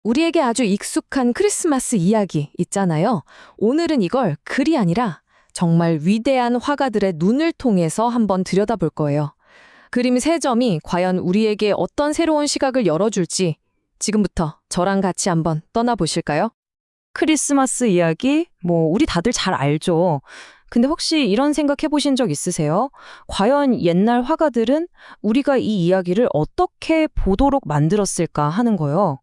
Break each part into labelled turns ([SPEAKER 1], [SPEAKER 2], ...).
[SPEAKER 1] 우리에게 아주 익숙한 크리스마스 이야기 있잖아요. 오늘은 이걸 글이 아니라 정말 위대한 화가들의 눈을 통해서 한번 들여다볼 거예요. 그림 세 점이 과연 우리에게 어떤 새로운 시각을 열어줄지 지금부터 저랑 같이 한번 떠나보실까요?
[SPEAKER 2] 크리스마스 이야기? 우리 다들 잘 알죠. 근데 혹시 이런 생각 해보신 적 있으세요? 과연 옛날 화가들은 우리가 이 이야기를 어떻게 보도록 만들었을까 하는 거요.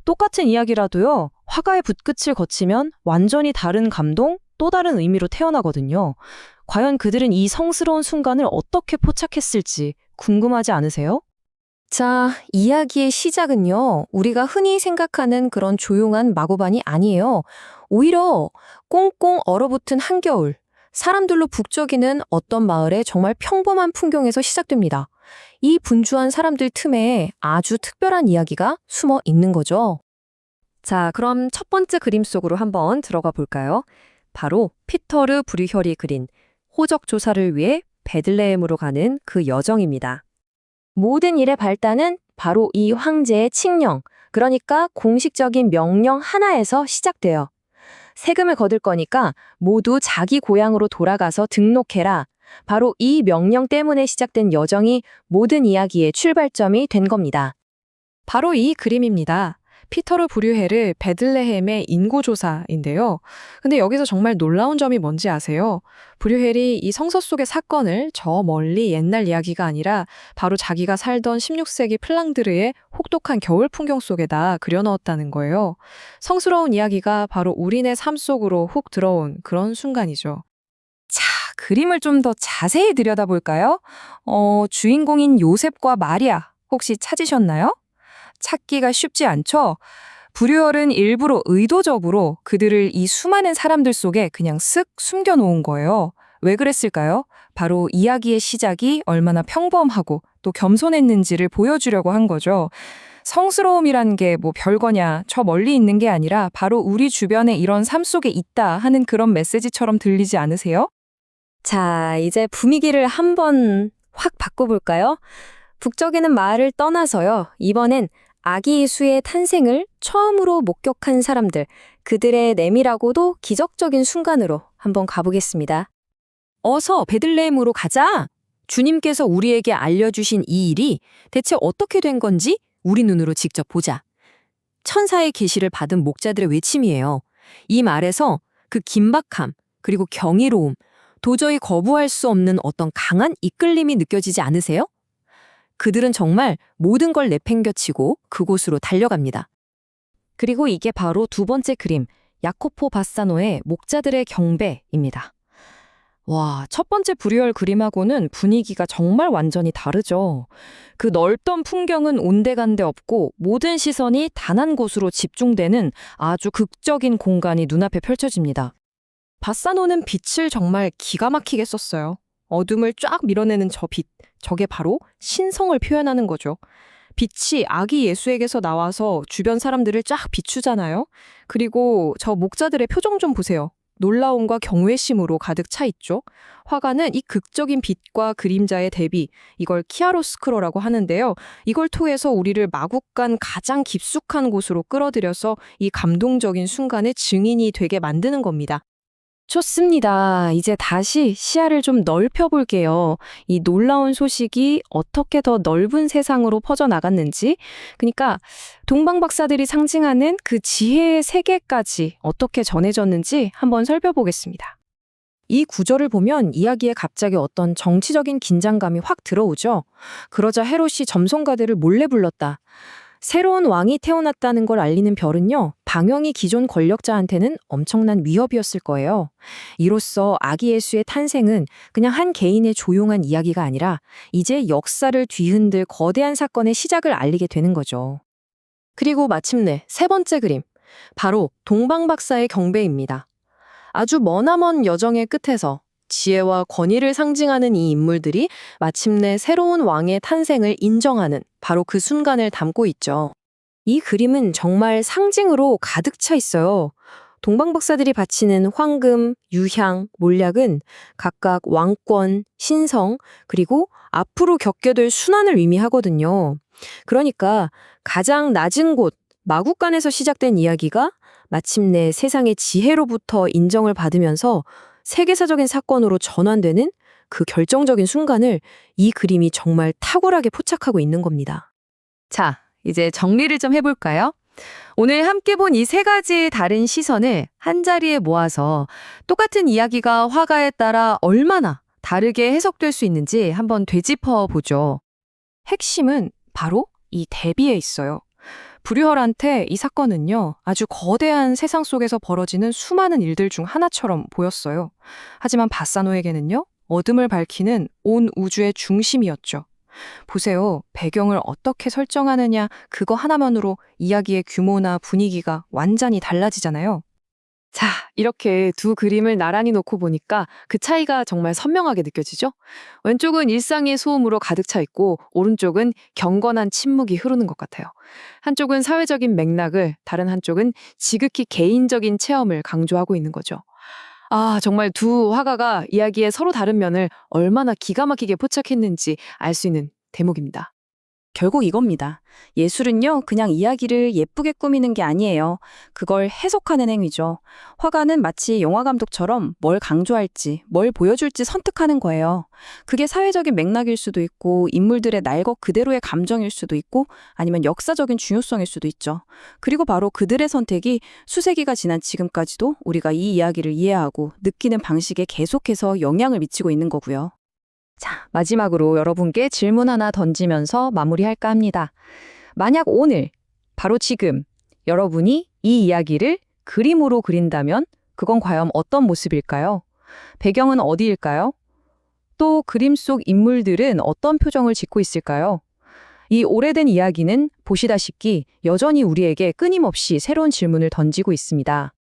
[SPEAKER 2] 똑같은 이야기라도요, 화가의 붓끝을 거치면 완전히 다른 감동, 또 다른 의미로 태어나거든요. 과연 그들은 이 성스러운 순간을 어떻게 포착했을지 궁금하지 않으세요?
[SPEAKER 1] 자, 이야기의 시작은요, 우리가 흔히 생각하는 그런 조용한 마구반이 아니에요. 오히려 꽁꽁 얼어붙은 한겨울, 사람들로 북적이는 어떤 마을의 정말 평범한 풍경에서 시작됩니다. 이 분주한 사람들 틈에 아주 특별한 이야기가 숨어 있는 거죠. 자, 그럼 첫 번째 그림 속으로 한번 들어가 볼까요? 바로 피터르 브류혈이 그린 호적 조사를 위해 베들레헴으로 가는 그 여정입니다. 모든 일의 발단은 바로 이 황제의 칙령, 그러니까 공식적인 명령 하나에서 시작돼요. 세금을 거둘 거니까 모두 자기 고향으로 돌아가서 등록해라. 바로 이 명령 때문에 시작된 여정이 모든 이야기의 출발점이 된 겁니다. 바로 이 그림입니다. 피터르 브류헬의 베들레헴의 인구조사인데요. 근데 여기서 정말 놀라운 점이 뭔지 아세요? 브류헬이 이 성서 속의 사건을 저 멀리 옛날 이야기가 아니라 바로 자기가 살던 16세기 플랑드르의 혹독한 겨울 풍경 속에다 그려넣었다는 거예요. 성스러운 이야기가 바로 우리네 삶 속으로 훅 들어온 그런 순간이죠.
[SPEAKER 2] 자, 그림을 좀 더 자세히 들여다볼까요? 주인공인 요셉과 마리아, 혹시 찾으셨나요? 찾기가 쉽지 않죠? 브류얼은 일부러 의도적으로 그들을 이 수많은 사람들 속에 그냥 쓱 숨겨놓은 거예요. 왜 그랬을까요? 바로 이야기의 시작이 얼마나 평범하고 또 겸손했는지를 보여주려고 한 거죠. 성스러움이란 게 별거냐, 저 멀리 있는 게 아니라 바로 우리 주변에 이런 삶 속에 있다 하는 그런 메시지처럼 들리지 않으세요?
[SPEAKER 1] 자, 이제 분위기를 한번 확 바꿔볼까요? 북적이는 마을을 떠나서요. 이번엔 아기 예수의 탄생을 처음으로 목격한 사람들, 그들의 내밀하고도 기적적인 순간으로 한번 가보겠습니다. 어서 베들레헴으로 가자! 주님께서 우리에게 알려주신 이 일이 대체 어떻게 된 건지 우리 눈으로 직접 보자. 천사의 계시를 받은 목자들의 외침이에요. 이 말에서 그 긴박함, 그리고 경이로움, 도저히 거부할 수 없는 어떤 강한 이끌림이 느껴지지 않으세요? 그들은 정말 모든 걸 내팽겨치고 그곳으로 달려갑니다. 그리고 이게 바로 두 번째 그림, 야코포 바사노의 목자들의 경배입니다. 와, 첫 번째 브리얼 그림하고는 분위기가 정말 완전히 다르죠. 그 넓던 풍경은 온데간데 없고 모든 시선이 단 한 곳으로 집중되는 아주 극적인 공간이 눈앞에 펼쳐집니다. 바사노는 빛을 정말 기가 막히게 썼어요. 어둠을 쫙 밀어내는 저 빛, 저게 바로 신성을 표현하는 거죠. 빛이 아기 예수에게서 나와서 주변 사람들을 쫙 비추잖아요. 그리고 저 목자들의 표정 좀 보세요. 놀라움과 경외심으로 가득 차 있죠. 화가는 이 극적인 빛과 그림자의 대비, 이걸 키아로스크로라고 하는데요. 이걸 통해서 우리를 마국간 가장 깊숙한 곳으로 끌어들여서 이 감동적인 순간의 증인이 되게 만드는 겁니다. 좋습니다. 이제 다시 시야를 좀 넓혀볼게요. 이 놀라운 소식이 어떻게 더 넓은 세상으로 퍼져나갔는지, 그러니까 동방박사들이 상징하는 그 지혜의 세계까지 어떻게 전해졌는지 한번 살펴보겠습니다. 이 구절을 보면 이야기에 갑자기 어떤 정치적인 긴장감이 확 들어오죠. 그러자 헤롯이 점성가들을 몰래 불렀다. 새로운 왕이 태어났다는 걸 알리는 별은요, 방영이 기존 권력자한테는 엄청난 위협이었을 거예요. 이로써 아기 예수의 탄생은 그냥 한 개인의 조용한 이야기가 아니라 이제 역사를 뒤흔들 거대한 사건의 시작을 알리게 되는 거죠. 그리고 마침내 세 번째 그림, 바로 동방박사의 경배입니다. 아주 머나먼 여정의 끝에서 지혜와 권위를 상징하는 이 인물들이 마침내 새로운 왕의 탄생을 인정하는 바로 그 순간을 담고 있죠. 이 그림은 정말 상징으로 가득 차 있어요. 동방박사들이 바치는 황금, 유향, 몰약은 각각 왕권, 신성, 그리고 앞으로 겪게 될 순환을 의미하거든요. 그러니까 가장 낮은 곳, 마국간에서 시작된 이야기가 마침내 세상의 지혜로부터 인정을 받으면서 세계사적인 사건으로 전환되는 그 결정적인 순간을 이 그림이 정말 탁월하게 포착하고 있는 겁니다.
[SPEAKER 2] 자, 이제 정리를 좀 해볼까요? 오늘 함께 본 이 세 가지의 다른 시선을 한자리에 모아서 똑같은 이야기가 화가에 따라 얼마나 다르게 해석될 수 있는지 한번 되짚어 보죠. 핵심은 바로 이 대비에 있어요. 불유혈한테 이 사건은요, 아주 거대한 세상 속에서 벌어지는 수많은 일들 중 하나처럼 보였어요. 하지만 바사노에게는요, 어둠을 밝히는 온 우주의 중심이었죠. 보세요. 배경을 어떻게 설정하느냐, 그거 하나만으로 이야기의 규모나 분위기가 완전히 달라지잖아요. 자, 이렇게 두 그림을 나란히 놓고 보니까 그 차이가 정말 선명하게 느껴지죠? 왼쪽은 일상의 소음으로 가득 차 있고, 오른쪽은 경건한 침묵이 흐르는 것 같아요. 한쪽은 사회적인 맥락을, 다른 한쪽은 지극히 개인적인 체험을 강조하고 있는 거죠. 아, 정말 두 화가가 이야기의 서로 다른 면을 얼마나 기가 막히게 포착했는지 알 수 있는 대목입니다.
[SPEAKER 3] 결국 이겁니다. 예술은요, 그냥 이야기를 예쁘게 꾸미는 게 아니에요. 그걸 해석하는 행위죠. 화가는 마치 영화 감독처럼 뭘 강조할지, 뭘 보여줄지 선택하는 거예요. 그게 사회적인 맥락일 수도 있고, 인물들의 날 것 그대로의 감정일 수도 있고, 아니면 역사적인 중요성일 수도 있죠. 그리고 바로 그들의 선택이 수세기가 지난 지금까지도 우리가 이 이야기를 이해하고 느끼는 방식에 계속해서 영향을 미치고 있는 거고요.
[SPEAKER 1] 자, 마지막으로 여러분께 질문 하나 던지면서 마무리할까 합니다. 만약 오늘, 바로 지금, 여러분이 이 이야기를 그림으로 그린다면 그건 과연 어떤 모습일까요? 배경은 어디일까요? 또 그림 속 인물들은 어떤 표정을 짓고 있을까요? 이 오래된 이야기는 보시다시피 여전히 우리에게 끊임없이 새로운 질문을 던지고 있습니다.